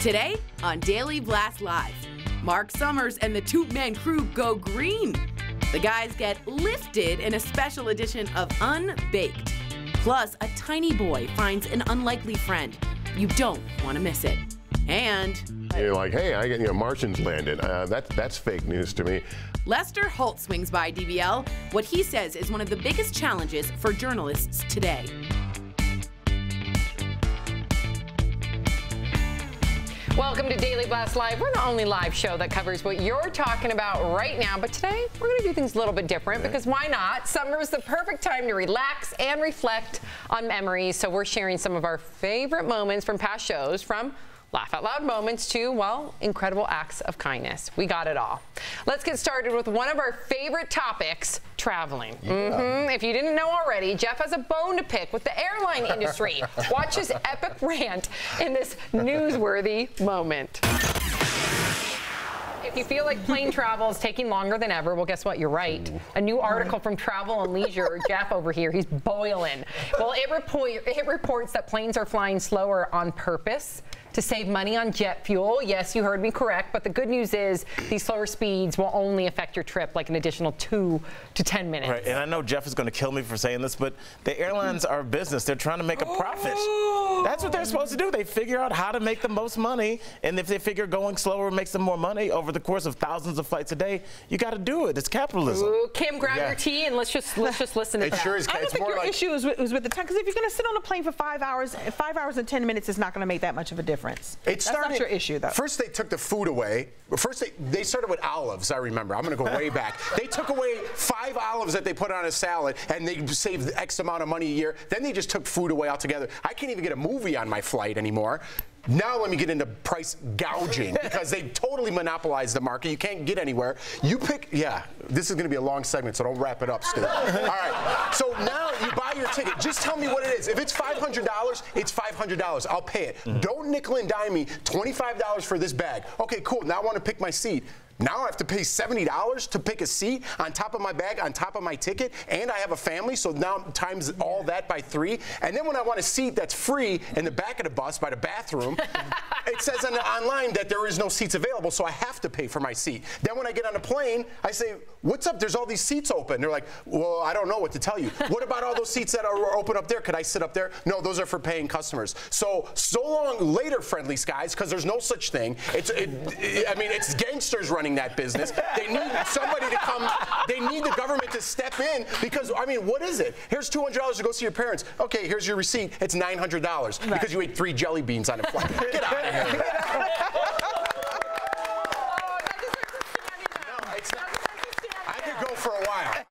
Today on Daily Blast Live, Mark Summers and the Toot Man crew go green. The guys get lifted in a special edition of Unbaked. Plus, a tiny boy finds an unlikely friend. You don't want to miss it. And you're like, hey, Martians landed. That's fake news to me. Lester Holt swings by DBL, what he says is one of the biggest challenges for journalists today. Welcome to Daily Blast Live. We're the only live show that covers what you're talking about right now. But today, we're going to do things a little bit different because why not? Summer is the perfect time to relax and reflect on memories. So we're sharing some of our favorite moments from past shows, from laugh out loud moments to, well, incredible acts of kindness. We got it all. Let's get started with one of our favorite topics, traveling. Yeah. If you didn't know already, Jeff has a bone to pick with the airline industry. Watch his epic rant in this newsworthy moment. If you feel like plane travel is taking longer than ever, well, guess what? You're right. A new article from Travel and Leisure, Jeff over here, he's boiling. Well, it reports that planes are flying slower on purpose to save money on jet fuel. Yes, you heard me correct, but the good news is these slower speeds will only affect your trip like an additional 2 to 10 minutes. Right, and I know Jeff is going to kill me for saying this, but the airlines are a business. They're trying to make a profit. That's what they're supposed to do. They figure out how to make the most money, and if they figure going slower makes them more money over the course of thousands of flights a day, you got to do it. It's capitalism. Ooh, Kim, grab your tea and let's just listen to that. Sure is. I don't think your issue is with the time, because if you're going to sit on a plane for 5 hours and 10 minutes is not going to make that much of a difference. That's not your issue, though. First, they took the food away. First, they started with olives, I remember. I'm going to go way back. They took away 5 olives that they put on a salad, and they saved X amount of money a year. Then they just took food away altogether. I can't even get a movie on my flight anymore. Now let me get into price gouging, because they totally monopolized the market. You can't get anywhere. You pick, this is going to be a long segment, so don't wrap it up, Stu. All right, so now you buy your ticket. Just tell me what it is. If it's $500, it's $500. I'll pay it. Don't nickel and dime me $25 for this bag. Okay, cool. Now I want to pick my seat. Now I have to pay $70 to pick a seat on top of my bag, on top of my ticket, and I have a family, so now times all that by 3. And then when I want a seat that's free in the back of the bus by the bathroom, it says online that there is no seats available, so I have to pay for my seat. Then when I get on a plane, I say, what's up? There's all these seats open. They're like, well, I don't know what to tell you. What about all those seats that are open up there? Could I sit up there? No, those are for paying customers. So long later, friendly skies, because there's no such thing. It's gangsters running that business. They need somebody to come. They need the government to step in, because, what is it? Here's $200 to go see your parents. Okay, here's your receipt. It's $900 because you ate 3 jelly beans on a flight. Get out of here. I could go for a while.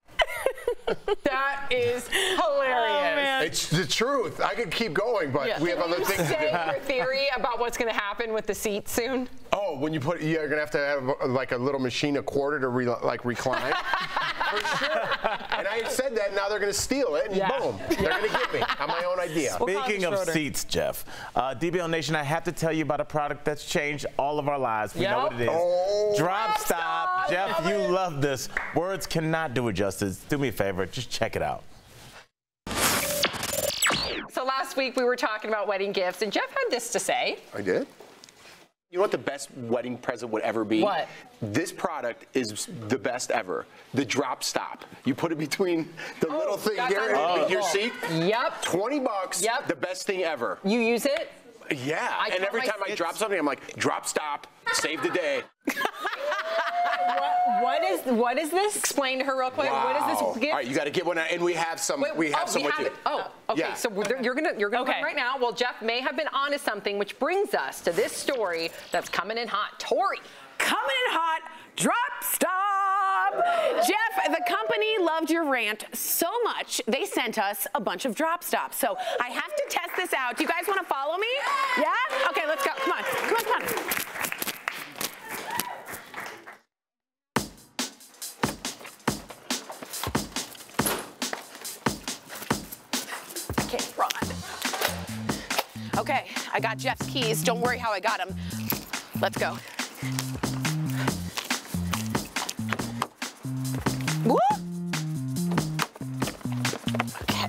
That is hilarious. It's the truth. I could keep going, but we have other things to do. Your theory about what's going to happen with the seats soon? Oh, when you're going to have like a little machine, a quarter to recline. For sure. And I said that, now they're going to steal it, and boom, they're going to get me on my own idea. Speaking of seats, Jeff, DBL Nation, I have to tell you about a product that's changed all of our lives. We know what it is. Oh. Drop Stop. Jeff, you love this. Words cannot do it justice. Do me a favor, just check it out. So last week we were talking about wedding gifts, and Jeff had this to say. I did? You know what the best wedding present would ever be? What? This product is the best ever. The Drop Stop. You put it between the little thing here and your seat. Yep. $20. Yep. The best thing ever. You use it? Yeah. And every time I drop something, I'm like, Drop Stop. Save the day. What is this? Explain to her real quick. Wow. What is this gift? All right, you got to get one, and we have some. We have some with you. Oh, okay. Yeah. So you're gonna run right now. Well, Jeff may have been onto something, which brings us to this story that's coming in hot. Tori. Coming in hot, Drop Stop! Jeff, the company loved your rant so much, they sent us a bunch of Drop Stops. So I have to test this out. Do you guys want to follow me? Yeah? Okay, let's go. Come on. Come on, come on. I can't run. Okay, I got Jeff's keys. Don't worry how I got them. Let's go. Woo! Okay.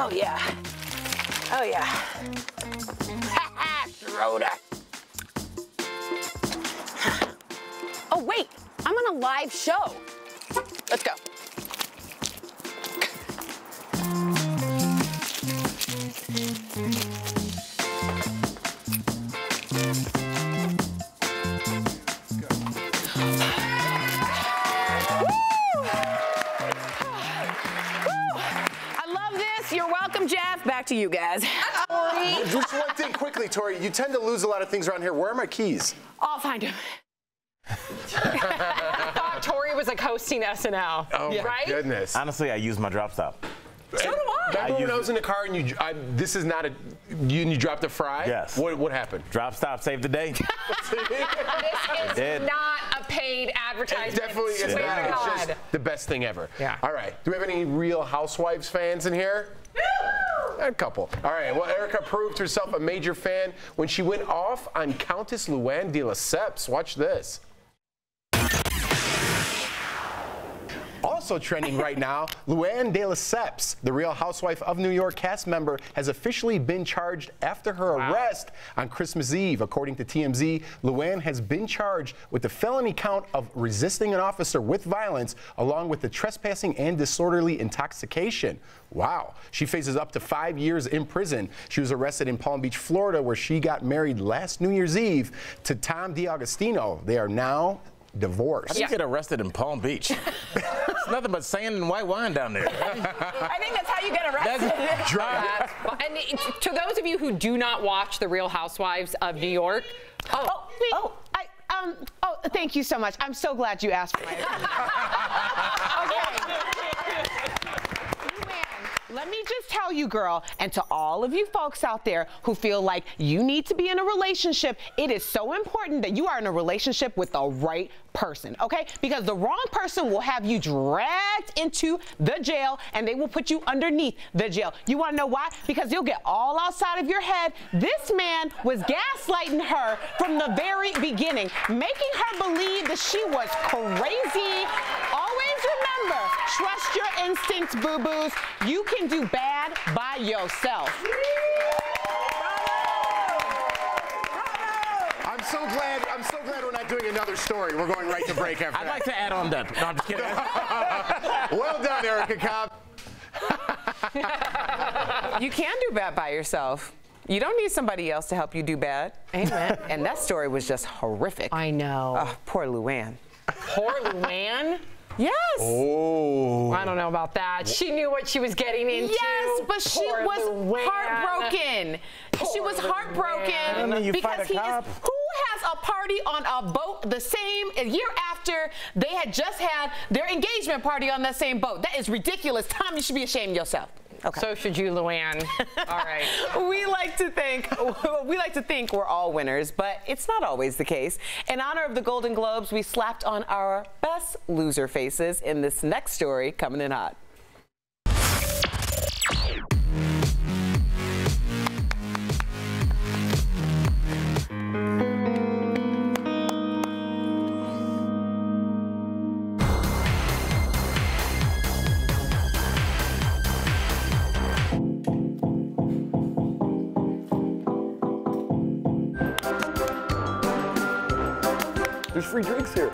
Oh, yeah. Oh, yeah. Ha ha, Schroeder. Oh, wait. I'm on a live show. Let's go. You're welcome, Jeff. Back to you guys. Just one thing quickly, Tori. You tend to lose a lot of things around here. Where are my keys? I'll find them. I thought Tori was like hosting SNL. Oh, my goodness. Honestly, I use my drop stop. So do I. Remember when I was in the car and this is not you dropped a fry? Yes. What happened? Drop stop saved the day. This is not a paid advertisement. It definitely is not. It's just the best thing ever. Yeah. All right. Do we have any Real Housewives fans in here? A couple. All right. Well, Erica proved herself a major fan when she went off on Countess Luann de Lesseps. Watch this. Also trending right now, Luann de Lesseps, the Real Housewife of New York cast member, has officially been charged after her arrest on Christmas Eve. According to TMZ, Luann has been charged with the felony count of resisting an officer with violence, along with the trespassing and disorderly intoxication. Wow. She faces up to 5 years in prison. She was arrested in Palm Beach, Florida, where she got married last New Year's Eve to Tom D'Agostino. They are now divorced. How do you get arrested in Palm Beach? It's nothing but sand and white wine down there. I think that's how you get arrested. And to those of you who do not watch The Real Housewives of New York, thank you so much. I'm so glad you asked for my opinion. Let me just tell you, girl, and to all of you folks out there who feel like you need to be in a relationship, it is so important that you are in a relationship with the right person, okay? Because the wrong person will have you dragged into the jail and they will put you underneath the jail. You want to know why? Because you'll get all outside of your head. This man was gaslighting her from the very beginning, making her believe that she was crazy. Always remember, trust your instincts, boo-boos. You can do bad by yourself. I'm so glad we're not doing another story. We're going right to break after I'd like to add on that. No, I'm just kidding. Well done, Erica Cobb. You can do bad by yourself. You don't need somebody else to help you do bad. Amen. And that story was just horrific. I know. Oh, poor Luann. Poor Luann? Yes. Oh. I don't know about that. She knew what she was getting into. Yes, but she was heartbroken. She was heartbroken because who has a party on a boat the same a year after they had just had their engagement party on that same boat? That is ridiculous. Tom, you should be ashamed of yourself. Okay. So should you, Luann. All right. We like to think we're all winners, but it's not always the case. In honor of the Golden Globes, we slapped on our best loser faces in this next story coming in hot. There's free drinks here.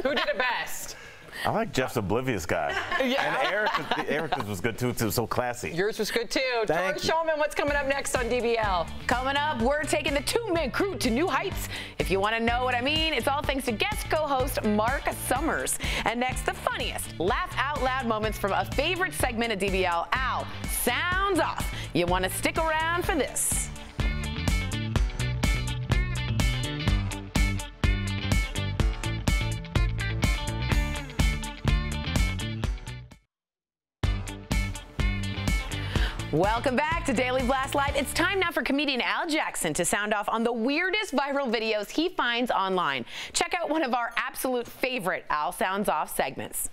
Who did it best? I like Jeff's oblivious guy. Yeah. And Erica's was good too, so classy. Yours was good too. Thank Tori Shulman, what's coming up next on DBL? Coming up, we're taking the two-man crew to new heights. If you want to know what I mean, it's all thanks to guest co-host Mark Summers. And next, the funniest laugh out loud moments from a favorite segment of DBL, Al Sounds Off. You want to stick around for this. Welcome back to Daily Blast Live. It's time now for comedian Al Jackson to sound off on the weirdest viral videos he finds online. Check out one of our absolute favorite Al Sounds Off segments.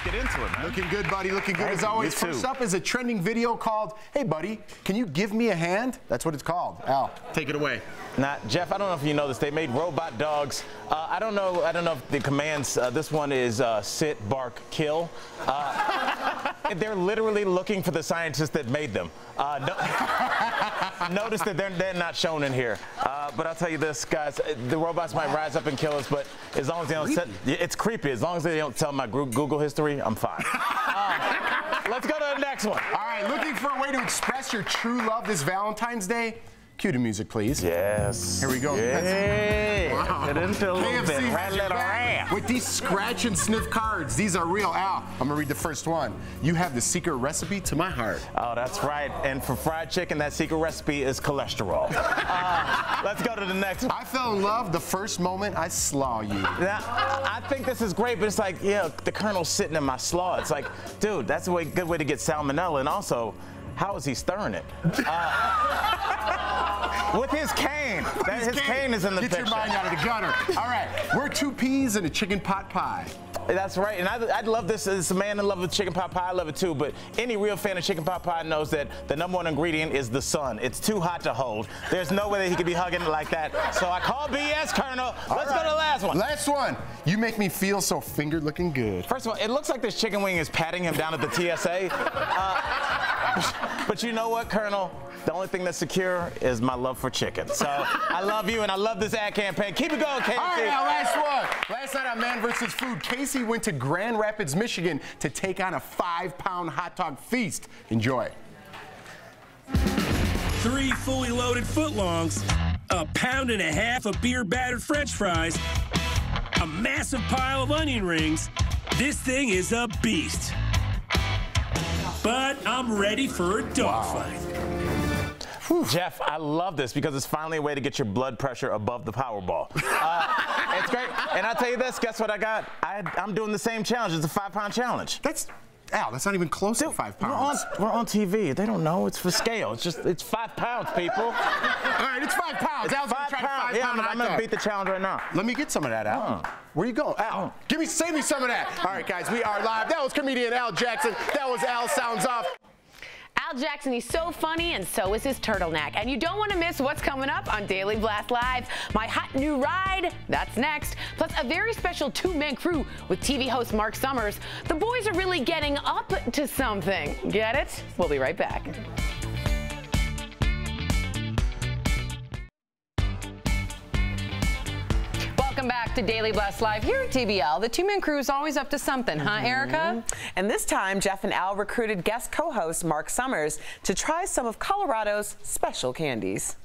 Good into it, man. Looking good, buddy. Looking good as Thank you. always. You too. First up is a trending video called, "Hey, buddy, can you give me a hand?" That's what it's called. Al, take it away. Now, Jeff, I don't know if you know this. They made robot dogs. I don't know if the commands. This one is sit, bark, kill. They're literally looking for the scientists that made them. Notice that they're not shown in here. But I'll tell you this, guys. The robots might rise up and kill us, but as long as they don't set, it's creepy. As long as they don't tell my Google history, I'm fine. Let's go to the next one. All right, looking for a way to express your true love this Valentine's Day? Cue the music, please. Yes. Here we go. Yeah. Wow. Get into a little KFC bit. has your back with these scratch and sniff cards. These are real. Al, I'm gonna read the first one. You have the secret recipe to my heart. Oh, that's right. And for fried chicken, that secret recipe is cholesterol. Let's go to the next one. I fell in love the first moment I slaw you. Now, I think this is great, but it's like, yeah, the Colonel's sitting in my slaw. It's like, dude, that's a good way to get salmonella. And also, how is he stirring it? With his cane. His cane is in the picture. Get your mind out of the gutter. All right, we're 2 peas and a chicken pot pie. That's right, and I'd love this. As a man in love with chicken pot pie, I love it too, but any real fan of chicken pot pie knows that the #1 ingredient is the sun. It's too hot to hold. There's no way that he could be hugging it like that. So I call BS, Colonel. Let's go to the last one. Last one. You make me feel so fingered looking good. First of all, it looks like this chicken wing is patting him down at the TSA. But you know what, Colonel? The only thing that's secure is my love for chicken. So I love you, and I love this ad campaign. Keep it going, Casey. All right, now last one. Last night on Man vs. Food, Casey went to Grand Rapids, Michigan to take on a 5-pound hot dog feast. Enjoy. 3 fully loaded footlongs, 1.5 pounds of beer-battered French fries, a massive pile of onion rings. This thing is a beast. But I'm ready for a dogfight. Jeff, I love this because it's finally a way to get your blood pressure above the Powerball. It's great. And I'll tell you this, guess what I got? I'm doing the same challenge. It's a 5-pound challenge. Al, that's not even close to 5 pounds. We're on TV. They don't know. It's for scale. It's 5 pounds, people. All right, it's 5 pounds. Al's gonna try 5 Yeah, pound I'm going to beat the challenge right now. Let me get some of that, Al. Where you going? Al, save me some of that. All right, guys, we are live. That was comedian Al Jackson. That was Al Sounds Off. Al Jackson, he's so funny, and so is his turtleneck. And you don't want to miss what's coming up on Daily Blast Live. My hot new ride, that's next. Plus, a very special 2-man crew with TV host Mark Summers. The boys are really getting up to something. Get it? We'll be right back. Welcome back to Daily Blast Live here at TBL. The 2-man crew is always up to something, huh, Erica? And this time, Jeff and Al recruited guest co-host Mark Summers to try some of Colorado's special candies.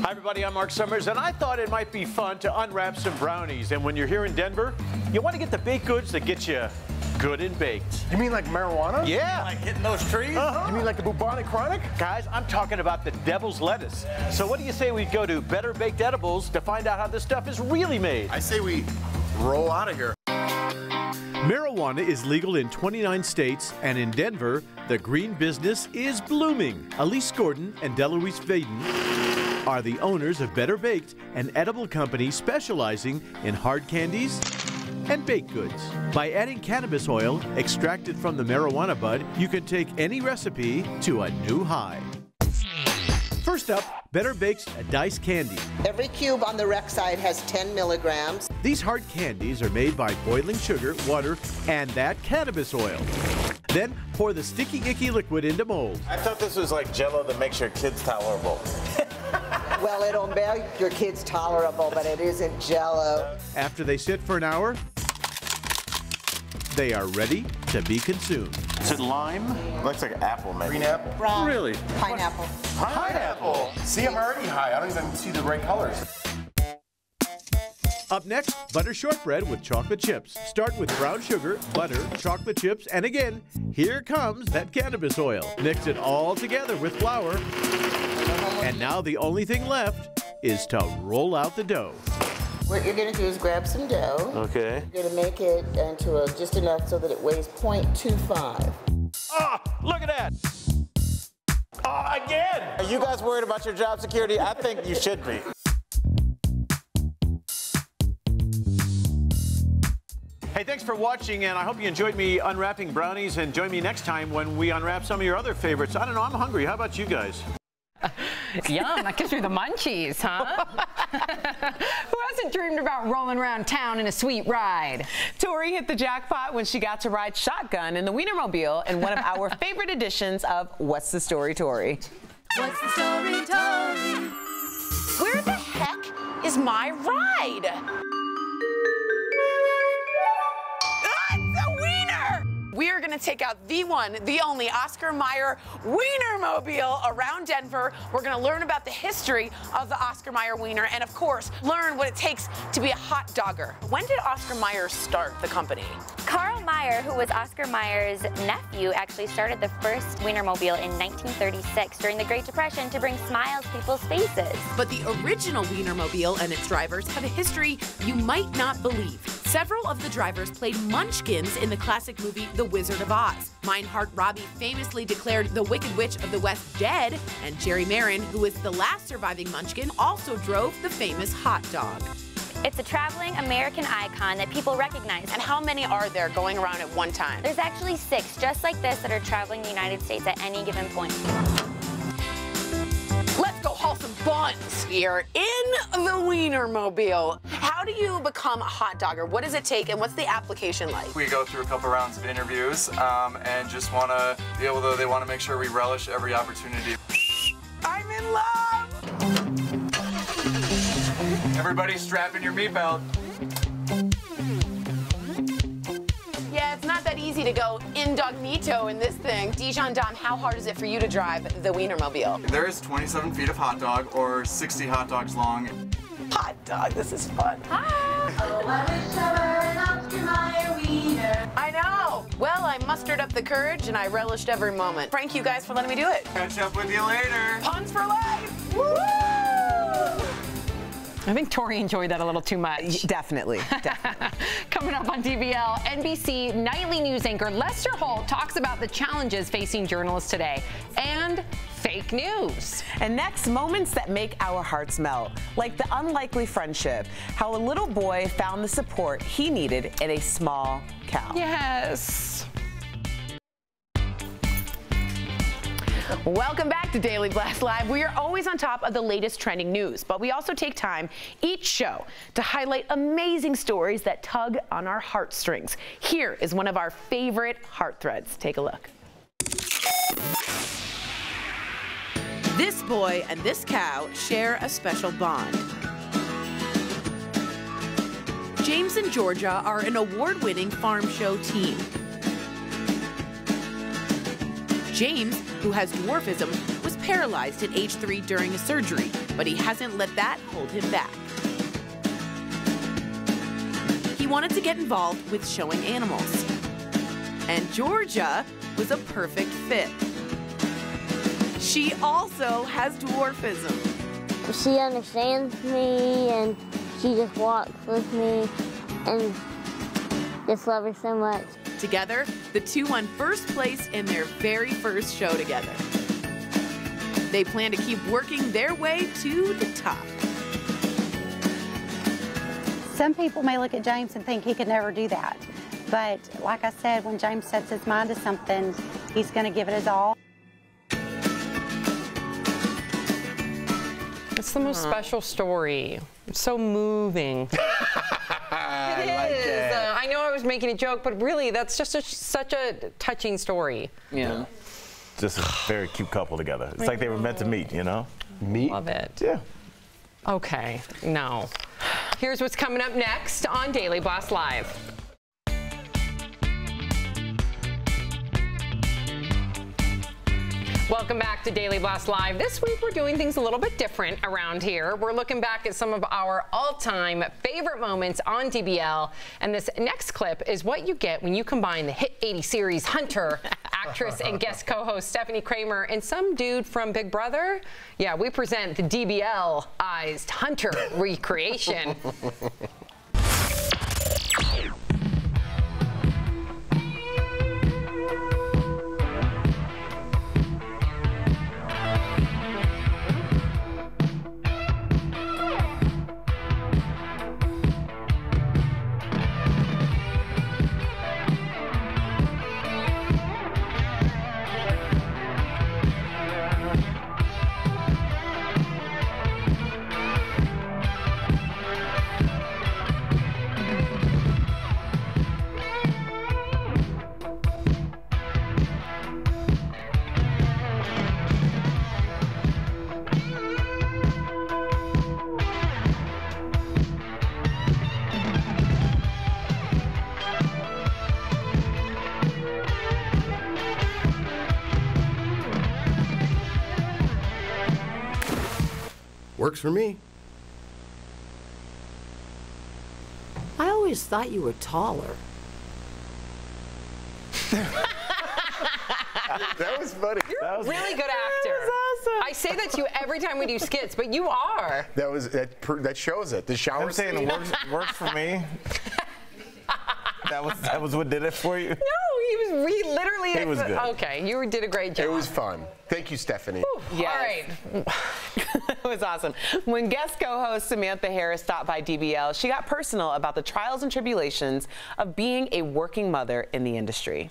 Hi, everybody. I'm Mark Summers, and I thought it might be fun to unwrap some brownies. And when you're here in Denver, you want to get the baked goods that get you good and baked. You mean like marijuana? Yeah. Like hitting those trees? You mean like the bubonic chronic? Guys, I'm talking about the devil's lettuce. So what do you say we go to Better Baked Edibles to find out how this stuff is really made? I say we roll out of here. Marijuana is legal in 29 states, and in Denver, the green business is blooming. Elise Gordon and Deloise Vaden are the owners of Better Baked, an edible company specializing in hard candies and baked goods. By adding cannabis oil extracted from the marijuana bud, you can take any recipe to a new high. First up, Better Baked's diced candy. Every cube on the rec side has 10 milligrams. These hard candies are made by boiling sugar, water, and that cannabis oil. Then pour the sticky, icky liquid into molds. I thought this was like Jell-O that makes your kids tolerable. Well, it'll make your kids tolerable, but it isn't Jell-O. After they sit for an hour, they are ready to be consumed. Is it lime? Looks like apple, maybe. Green apple. Wrong. Really? Pineapple. Pineapple. See, I'm already high. I don't even see the right colors. Up next, butter shortbread with chocolate chips. Start with brown sugar, butter, chocolate chips, and again, here comes that cannabis oil. Mix it all together with flour. And now the only thing left is to roll out the dough. What you're going to do is grab some dough. Okay. You're going to make it into just enough so that it weighs 0.25. Ah, look at that. Again! Are you guys worried about your job security? I think you should be. Hey, thanks for watching, and I hope you enjoyed me unwrapping brownies, and join me next time when we unwrap some of your other favorites. I don't know, I'm hungry. How about you guys? Yum, that gives me the munchies, huh? Who hasn't dreamed about rolling around town in a sweet ride? Tori hit the jackpot when she got to ride shotgun in the Wienermobile in one of our favorite editions of What's the Story, Tori? What's the story, Tori? Where the heck is my ride? It's a wiener! We are going to take out the one, the only Oscar Mayer Wienermobile around Denver. We're going to learn about the history of the Oscar Mayer Wiener and, of course, learn what it takes to be a hot dogger. When did Oscar Mayer start the company? Carl Mayer, who was Oscar Mayer's nephew, actually started the first Wienermobile in 1936 during the Great Depression to bring smiles to people's faces. But the original Wienermobile and its drivers have a history you might not believe. Several of the drivers played munchkins in the classic movie The Wizard of Oz. Meinhard Robbie famously declared the Wicked Witch of the West dead, and Jerry Marin, who is the last surviving munchkin, also drove the famous hot dog. It's a traveling American icon that people recognize. And how many are there going around at one time? There's actually 6 just like this that are traveling the United States at any given point. Let's go haul some buns here in the Wienermobile. How do you become a hot dogger? What does it take and what's the application like? We go through a couple rounds of interviews and just want to be able to, they want to make sure we relish every opportunity. I'm in love! Everybody strap in your meat belt. Yeah, it's not that easy to go incognito in this thing. Dijon Dom, how hard is it for you to drive the Wienermobile? There is 27 feet of hot dog or 60 hot dogs long. Hot dog, this is fun. I know. Well, I mustered up the courage and I relished every moment. Thank you guys for letting me do it. Catch up with you later. Puns for life. Woo! I think Tori enjoyed that a little too much. Definitely. Coming up on DBL, NBC nightly news anchor Lester Holt talks about the challenges facing journalists today and fake news. And next, moments that make our hearts melt, like the unlikely friendship, how a little boy found the support he needed in a small cow. Yes. Welcome back to Daily Blast Live. We are always on top of the latest trending news, but we also take time each show to highlight amazing stories that tug on our heartstrings. Here is one of our favorite heart threads. Take a look. This boy and this cow share a special bond. James and Georgia are an award-winning farm show team. James, who has dwarfism, was paralyzed at age 3 during a surgery, but he hasn't let that hold him back. He wanted to get involved with showing animals. And Georgia was a perfect fit. She also has dwarfism. She understands me and she just walks with me and just love her so much. Together, the two won first place in their very first show together. They plan to keep working their way to the top. Some people may look at James and think he could never do that. But like I said, when James sets his mind to something, he's going to give it his all. It's the most special story. It's so moving. It is. I know I was making a joke, but really, that's just such a touching story. Yeah. Just a very cute couple together. It's like they were meant to meet, you know? Meet? Love it. Yeah. Okay, no. Here's what's coming up next on Daily Blast Live. Welcome back to Daily Blast Live. This week we're doing things a little bit different around here. We're looking back at some of our all-time favorite moments on DBL. And this next clip is what you get when you combine the hit 80 series Hunter, actress and guest co-host Stephanie Kramer, and some dude from Big Brother. Yeah, we present the DBL-ized Hunter recreation. Works for me. I always thought you were taller. That was funny. You're a really good actor. Awesome. I say that to you every time we do skits, but you are. That shows it. The shower I'm saying scene. it works for me. That was what did it for you? No, he literally. He was good. Okay, you did a great job. It was fun. Thank you, Stephanie. Yes. All right. It was awesome. When guest co-host Samantha Harris stopped by DBL, she got personal about the trials and tribulations of being a working mother in the industry.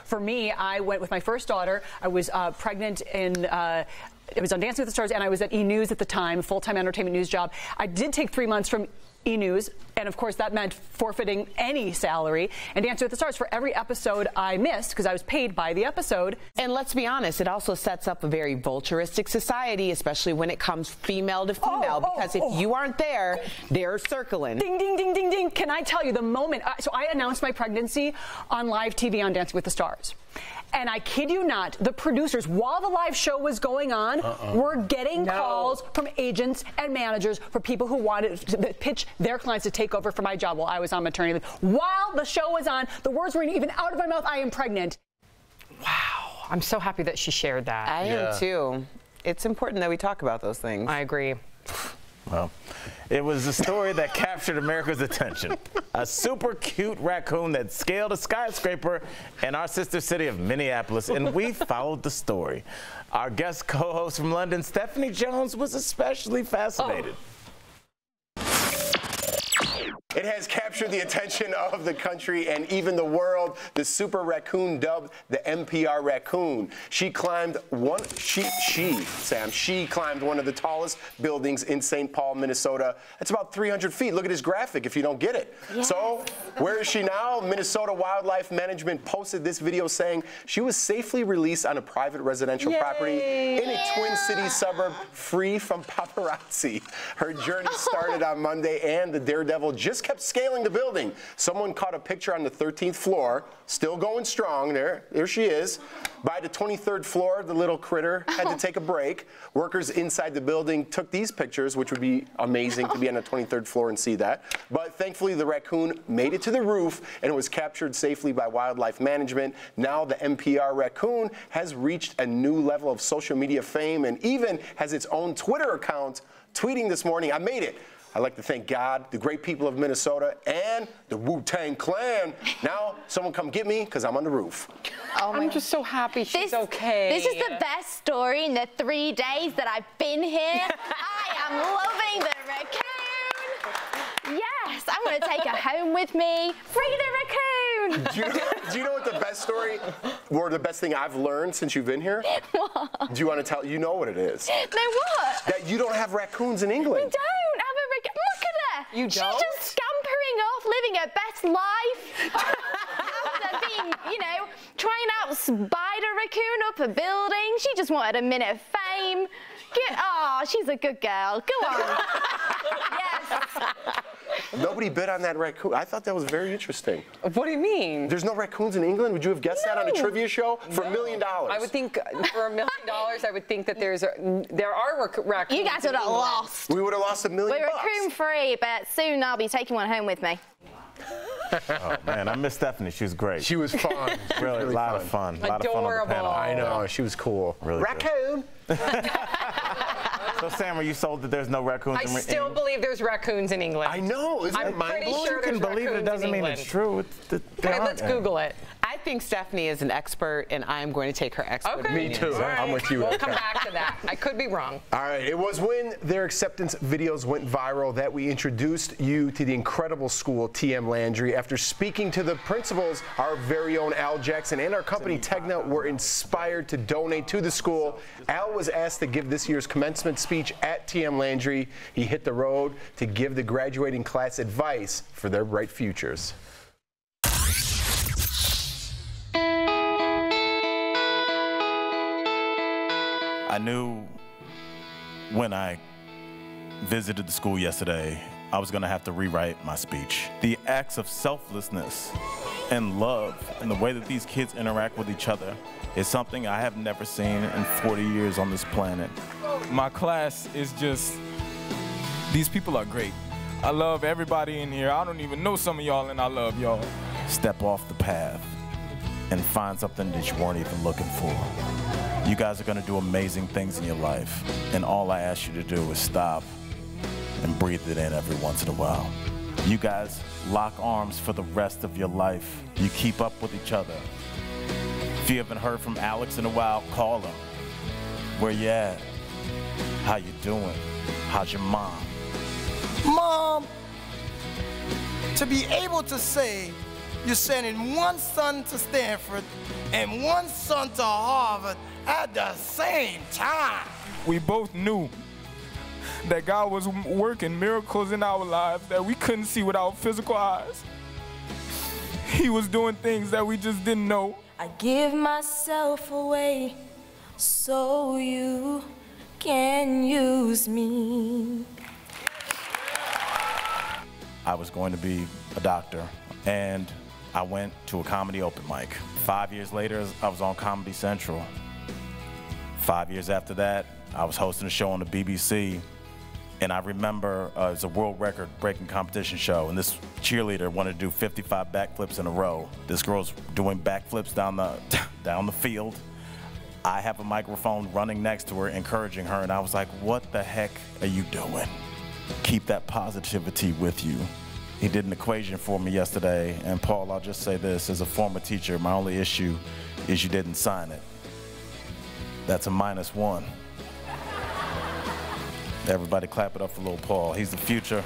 For me, I went with my first daughter. I was pregnant in. It was on Dancing with the Stars, and I was at E! News at the time, full-time entertainment news job. I did take 3 months from E! News, and of course that meant forfeiting any salary. And Dancing with the Stars, for every episode I missed, because I was paid by the episode. And let's be honest, it also sets up a very vulturistic society, especially when it comes female to female, because if you aren't there, they're circling. Ding, ding, ding, ding, ding. Can I tell you the moment? So I announced my pregnancy on live TV on Dancing with the Stars. And I kid you not, the producers, while the live show was going on, were getting calls from agents and managers for people who wanted to pitch their clients to take over for my job while I was on maternity leave. While the show was on, the words weren't even out of my mouth, I am pregnant. Wow. I'm so happy that she shared that. I am too. It's important that we talk about those things. I agree. Well, it was a story that captured America's attention. A super cute raccoon that scaled a skyscraper in our sister city of Minneapolis, and we followed the story. Our guest co-host from London, Stephanie Jones, was especially fascinated. It has captured the attention of the country and even the world. The super raccoon, dubbed the NPR raccoon. She climbed one of the tallest buildings in St. Paul, Minnesota. That's about 300 feet. Look at this graphic if you don't get it. Yes. So where is she now? Minnesota Wildlife Management posted this video saying she was safely released on a private residential property in a Twin Cities suburb free from paparazzi. Her journey started on Monday, and the daredevil just kept scaling the building. Someone caught a picture on the 13th floor, still going strong there. There she is. By the 23rd floor, the little critter had to take a break. Workers inside the building took these pictures, which would be amazing to be on the 23rd floor and see that. But thankfully, the raccoon made it to the roof and was captured safely by Wildlife Management. Now the NPR raccoon has reached a new level of social media fame and even has its own Twitter account, tweeting this morning, "I made it. I'd like to thank God, the great people of Minnesota, and the Wu-Tang Clan. Now, someone come get me, because I'm on the roof." I'm just so happy she's okay. This is the best story in the 3 days that I've been here. I am loving the raccoon. Yes, I'm going to take her home with me. Free the raccoon. Do you know what the best story, or the best thing I've learned since you've been here? What? Do you want to tell? You know what it is. No, what? That you don't have raccoons in England. We don't have a raccoon. Look at her. You don't? She's just scampering off, living her best life. After being, trying out Spider Raccoon up a building. She just wanted a minute of fame. She's a good girl. Go on. Yes. Nobody bid on that raccoon. I thought that was very interesting. What do you mean? There's no raccoons in England? Would you have guessed that on a trivia show? For $1 million. I would think for $1 million, I would think that there are raccoons. You guys would have lost. We would have lost $1 million. We're raccoon free, but soon I'll be taking one home with me. Oh, man, I miss Stephanie. She was great. She was fun. Really, a lot of fun. A lot of fun on the panel. I know. She was cool. Really raccoon. So, Sam, are you sold that there's no raccoons in England? I still believe there's raccoons in England. I know. I'm pretty sure there's you can believe it doesn't mean it's true. Okay, let's Google it. I think Stephanie is an expert, and I'm going to take her expert opinion. Me too. Right. I'm with you. We'll come back to that. I could be wrong. All right. It was when their acceptance videos went viral that we introduced you to the incredible school, TM Landry. After speaking to the principals, our very own Al Jackson and our company, Tegna, were inspired to donate to the school. Al was asked to give this year's commencement speech at TM Landry. He hit the road to give the graduating class advice for their bright futures. I knew when I visited the school yesterday I was going to have to rewrite my speech. The acts of selflessness and love and the way that these kids interact with each other is something I have never seen in 40 years on this planet. My class is just, these people are great. I love everybody in here. I don't even know some of y'all, and I love y'all. Step off the path and find something that you weren't even looking for. You guys are going to do amazing things in your life, and all I ask you to do is stop and breathe it in every once in a while. You guys lock arms for the rest of your life. You keep up with each other. If you haven't heard from Alex in a while, call him. Where you at? How you doing? How's your mom? Mom, to be able to say you're sending one son to Stanford and one son to Harvard at the same time. We both knew that God was working miracles in our lives that we couldn't see with our physical eyes. He was doing things that we just didn't know. I give myself away so you can use me. I was going to be a doctor, and I went to a comedy open mic. 5 years later, I was on Comedy Central. 5 years after that, I was hosting a show on the BBC. And I remember it was a world record breaking competition show, and this cheerleader wanted to do 55 backflips in a row. This girl's doing backflips down the field. I have a microphone running next to her, encouraging her, and I was like, what the heck are you doing? Keep that positivity with you. He did an equation for me yesterday, and Paul, I'll just say this, as a former teacher, my only issue is you didn't sign it. That's a -1. Everybody clap it up for little Paul. He's the future.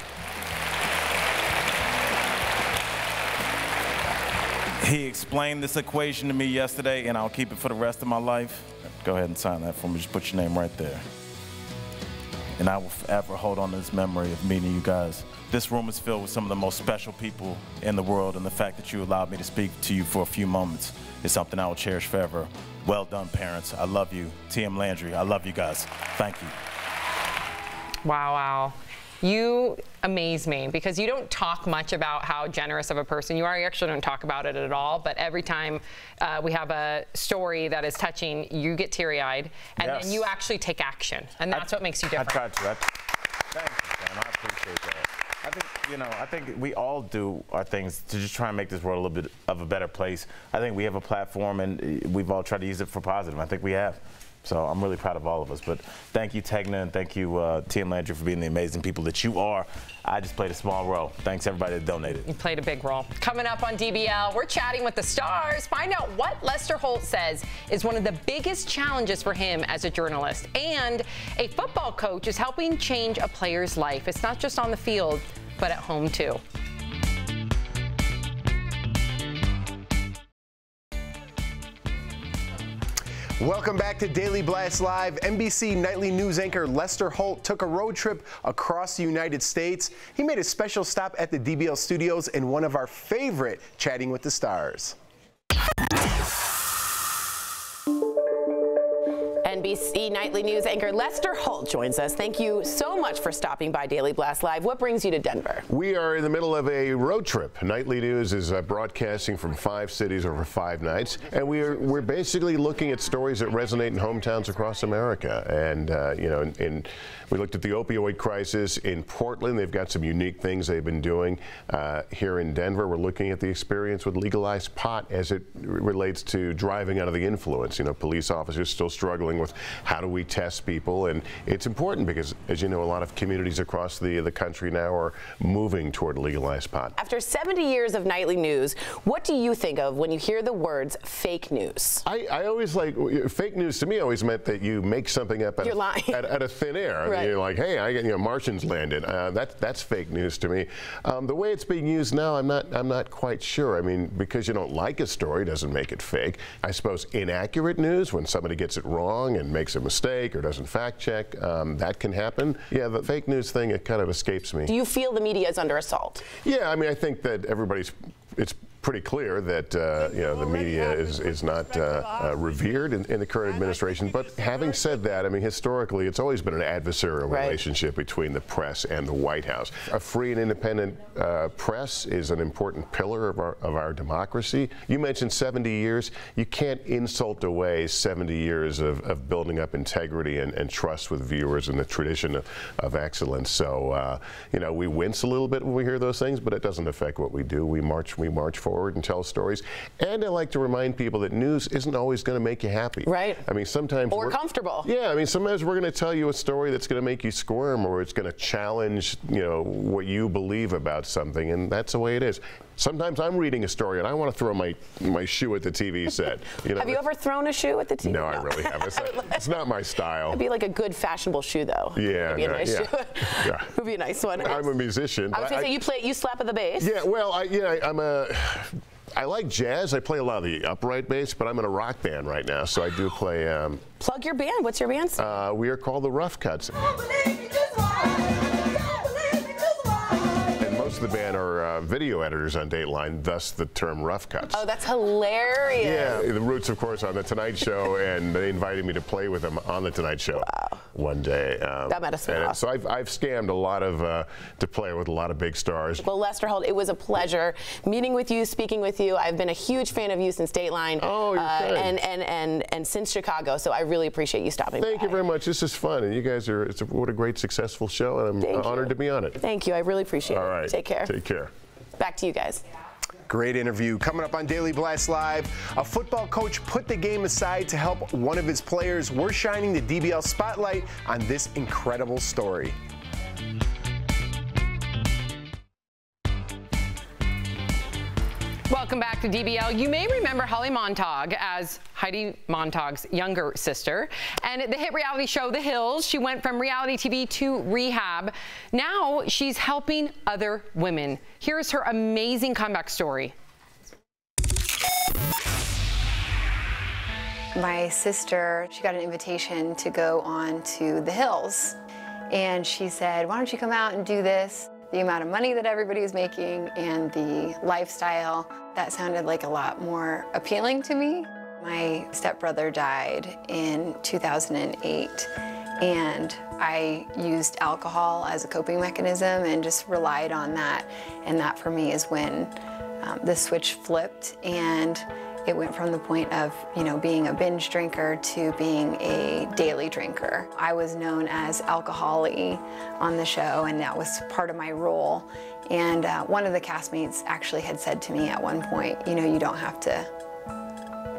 He explained this equation to me yesterday, and I'll keep it for the rest of my life. Go ahead and sign that for me. Just put your name right there. And I will forever hold on to this memory of meeting you guys. This room is filled with some of the most special people in the world, and the fact that you allowed me to speak to you for a few moments is something I will cherish forever. Well done, parents. I love you. T.M. Landry, I love you guys. Thank you. Wow, wow. You amaze me because you don't talk much about how generous of a person you are. You actually don't talk about it at all. But every time we have a story that is touching, you get teary-eyed, and then you actually take action. And that's what makes you different. I try to. Thank you, Sam. I appreciate that. I think, I think we all do our things to just try and make this world a little bit of a better place. I think we have a platform, and we've all tried to use it for positive. I think we have. So I'm really proud of all of us. But thank you, Tegna, and thank you, T.M. Landry, for being the amazing people that you are. I just played a small role. Thanks, everybody that donated. You played a big role. Coming up on DBL, we're chatting with the stars. Find out what Lester Holt says is one of the biggest challenges for him as a journalist. And a football coach is helping change a player's life. It's not just on the field, but at home, too. Welcome back to Daily Blast Live. NBC nightly news anchor Lester Holt took a road trip across the United States. He made a special stop at the DBL studios in one of our favorite Chatting with the Stars. NBC nightly news anchor Lester Holt joins us. Thank you so much for stopping by Daily Blast Live. What brings you to Denver? We are in the middle of a road trip. Nightly News is broadcasting from 5 cities over 5 nights, and we're basically looking at stories that resonate in hometowns across America. And we looked at the opioid crisis in Portland. They've got some unique things they've been doing. Here in Denver, we're looking at the experience with legalized pot as it relates to driving under the influence. Police officers still struggling with how do we test people, and it's important because, as you know, a lot of communities across the country now are moving toward legalized pot. After 70 years of nightly news, what do you think of when you hear the words fake news? I always fake news to me always meant that you make something up out of thin air. Right. You're like, hey, Martians landed. That's fake news to me. The way it's being used now, I'm not quite sure. I mean, because you don't like a story doesn't make it fake. I suppose inaccurate news, when somebody gets it wrong and makes a mistake or doesn't fact check, that can happen. Yeah, the fake news thing, it kind of escapes me. Do you feel the media is under assault? Yeah, I mean, I think that pretty clear that you know, the media is not revered in the current administration. But having said that, I mean, historically, it's always been an adversarial relationship between the press and the White House. A free and independent press is an important pillar of our democracy. You mentioned 70 years. You can't insult away 70 years of building up integrity and trust with viewers and the tradition of excellence. So, you know, we wince a little bit when we hear those things, but it doesn't affect what we do. We march forward and tell stories. And I like to remind people that news isn't always going to make you happy. Right. I mean, sometimes or comfortable. Yeah, I mean, sometimes we're going to tell you a story that's going to make you squirm, or it's going to challenge, you know, what you believe about something, and that's the way it is. Sometimes I'm reading a story and I want to throw my shoe at the TV set. You know? Have you ever thrown a shoe at the TV? No, I really haven't. It's not my style. It'd be like a good fashionable shoe, though. Yeah, It'd be a nice shoe. Yeah. It would be a nice one. I'm a musician. I was going to say you slap at the bass. Yeah, well, I like jazz. I play a lot of the upright bass, but I'm in a rock band right now, so I do play. Plug your band. What's your band? We are called the Rough Cuts. Most of the band are video editors on Dateline, thus the term Rough Cuts. Oh, that's hilarious. Yeah, the roots, of course, on The Tonight Show, and they invited me to play with them on The Tonight Show one day. That might have been awesome. So I've scammed a lot of, to play with a lot of big stars. Well, Lester Holt, it was a pleasure meeting with you, speaking with you. I've been a huge fan of you since Dateline. Oh, you're good. And since Chicago, so I really appreciate you stopping by. Thank you very much. This is fun, and you guys are, what a great, successful show, and I'm honored to be on it. Thank you. I really appreciate it. All right. Take care. Take care. Back to you guys. Great interview. Coming up on Daily Blast Live, a football coach put the game aside to help one of his players. We're shining the DBL spotlight on this incredible story. Welcome back to DBL. You may remember Holly Montag as Heidi Montag's younger sister. And at the hit reality show The Hills, she went from reality TV to rehab. Now she's helping other women. Here's her amazing comeback story. My sister, she got an invitation to go on to The Hills. And she said, why don't you come out and do this? The amount of money that everybody was making and the lifestyle, that sounded like a lot more appealing to me. My stepbrother died in 2008, and I used alcohol as a coping mechanism and just relied on that. And that for me is when the switch flipped, and it went from the point of, you know, being a binge drinker to being a daily drinker. I was known as Alcohol-y on the show, and that was part of my role. And one of the castmates actually had said to me at one point, you know, you don't have to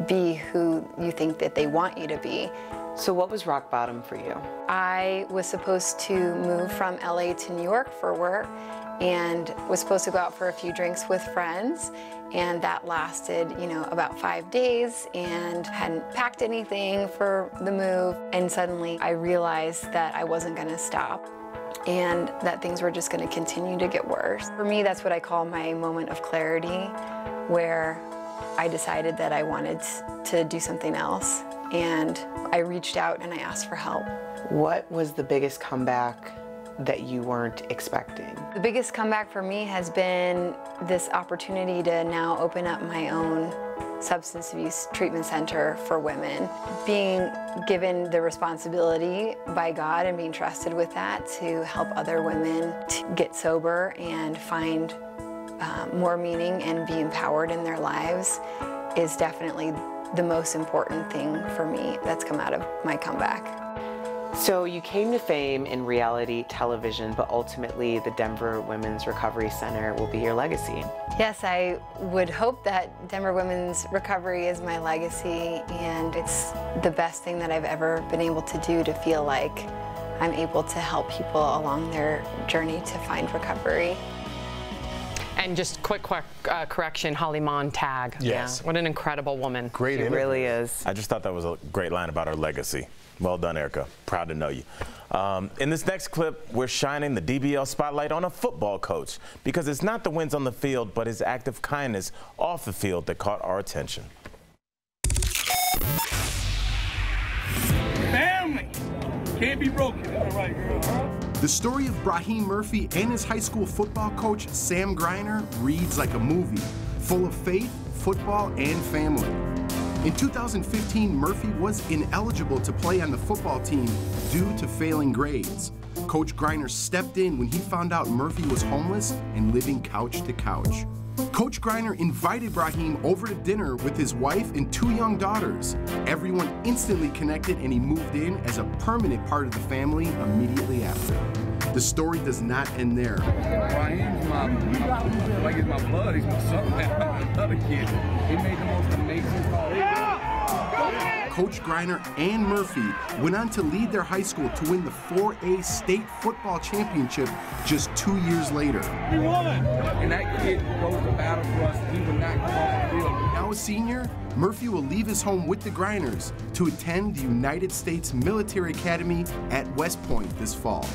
be who you think that they want you to be. So what was rock bottom for you? I was supposed to move from LA to New York for work, and was supposed to go out for a few drinks with friends, and that lasted, you know, about 5 days, and hadn't packed anything for the move. And suddenly I realized that I wasn't going to stop, and that things were just going to continue to get worse. For me, that's what I call my moment of clarity, where I decided that I wanted to do something else, and I reached out and I asked for help. What was the biggest comeback that you weren't expecting? The biggest comeback for me has been this opportunity to now open up my own substance abuse treatment center for women. Being given the responsibility by God and being trusted with that to help other women to get sober and find more meaning and be empowered in their lives is definitely the most important thing for me that's come out of my comeback. So you came to fame in reality television, but ultimately the Denver Women's Recovery Center will be your legacy. Yes, I would hope that Denver Women's Recovery is my legacy, and it's the best thing that I've ever been able to do, to feel like I'm able to help people along their journey to find recovery. And just quick correction, Holly Montag. Yes. Yeah. What an incredible woman. Great She really is. I just thought that was a great line about her legacy. Well done, Erica. Proud to know you. In this next clip, we're shining the DBL spotlight on a football coach, because it's not the wins on the field, but his act of kindness off the field that caught our attention. Family can't be broken. All right, girl. The story of Brahim Murphy and his high school football coach, Sam Greiner, reads like a movie. full of faith, football, and family. In 2015, Murphy was ineligible to play on the football team due to failing grades. Coach Greiner stepped in when he found out Murphy was homeless and living couch to couch. Coach Greiner invited Brahim over to dinner with his wife and 2 young daughters. Everyone instantly connected and he moved in as a permanent part of the family immediately after. The story does not end there. Brahim's my blood. He's my son. Another kid. He made the most amazing call. Coach Greiner and Murphy went on to lead their high school to win the 4A state football championship just 2 years later. We won! And that kid goes to battle for us. He would not go off the field. Now a senior, Murphy will leave his home with the Greiners to attend the United States Military Academy at West Point this fall.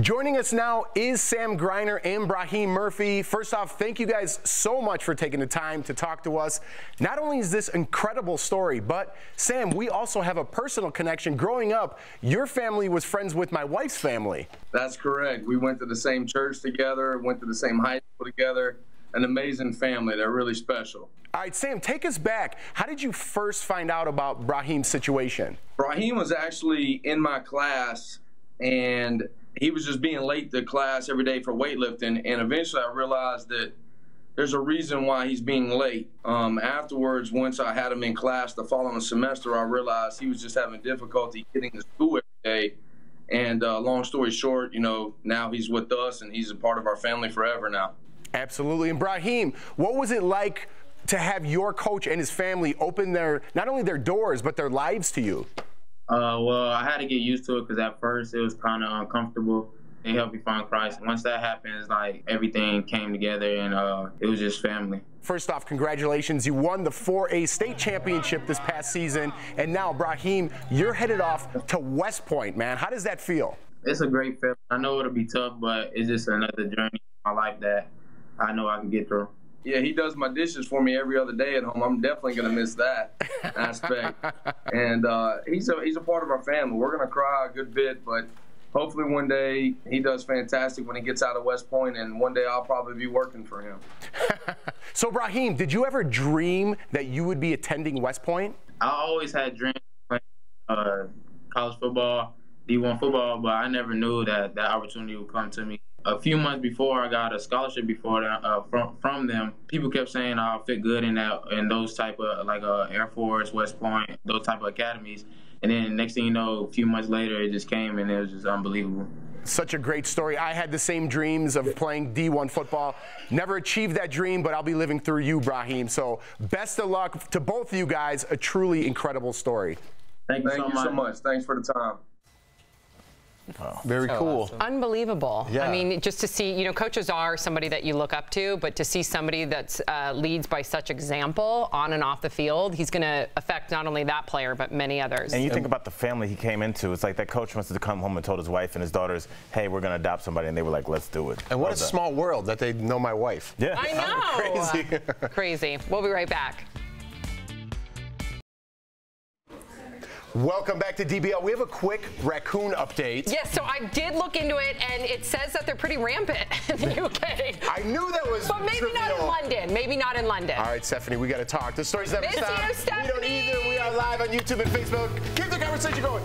Joining us now is Sam Greiner and Brahim Murphy. First off, thank you guys so much for taking the time to talk to us. Not only is this incredible story, but Sam, we also have a personal connection. Growing up, your family was friends with my wife's family. That's correct. We went to the same church together, went to the same high school together. An amazing family. They're really special. All right, Sam, take us back. How did you first find out about Brahim's situation? Brahim was actually in my class, and he was just being late to class every day for weightlifting, and eventually I realized that there's a reason why he's being late. Afterwards, once I had him in class the following semester, I realized he was just having difficulty getting to school every day. And long story short, you know, now he's with us, and he's a part of our family forever now. Absolutely. And Brahim, what was it like to have your coach and his family open their, not only their doors, but their lives to you? Well, I had to get used to it because at first it was kind of uncomfortable. They helped me find Christ. Once that happens, like, everything came together, and it was just family. First off, congratulations. You won the 4A state championship this past season, and now, Brahim, you're headed off to West Point, man. How does that feel? It's a great feeling. I know it'll be tough, but it's just another journey in my life that I know I can get through. Yeah, he does my dishes for me every other day at home. I'm definitely going to miss that aspect. And he's a part of our family. We're going to cry a good bit, but hopefully one day he does fantastic when he gets out of West Point, and one day I'll probably be working for him. So, Brahim, did you ever dream that you would be attending West Point? I always had dreams of playing college football, D1 football, but I never knew that that opportunity would come to me. A few months before I got a scholarship from them, people kept saying I'll fit good in those type of, like Air Force, West Point, those type of academies. And then next thing you know, a few months later, it just came, and it was just unbelievable. Such a great story. I had the same dreams of playing D1 football. Never achieved that dream, but I'll be living through you, Brahim. So best of luck to both of you guys. A truly incredible story. Thank you so much. Thanks for the time. Wow. Very cool. Awesome. Unbelievable. Yeah. I mean, just to see, you know, coaches are somebody that you look up to, but to see somebody that leads by such example on and off the field, he's going to affect not only that player, but many others. And you think about the family he came into. It's like that coach wants to come home and told his wife and his daughters, hey, we're going to adopt somebody. And they were like, let's do it. And what a small world that they know my wife. Yeah. I know. Crazy. Crazy. We'll be right back. Welcome back to DBL. We have a quick raccoon update. Yes, so I did look into it, and it says that they're pretty rampant in the UK. I knew that was But maybe trivial. not in London. Maybe not in London. All right, Stephanie, we got to talk. The stories never Miss stop. you, Stephanie. We don't either. We are live on YouTube and Facebook. Keep the conversation going.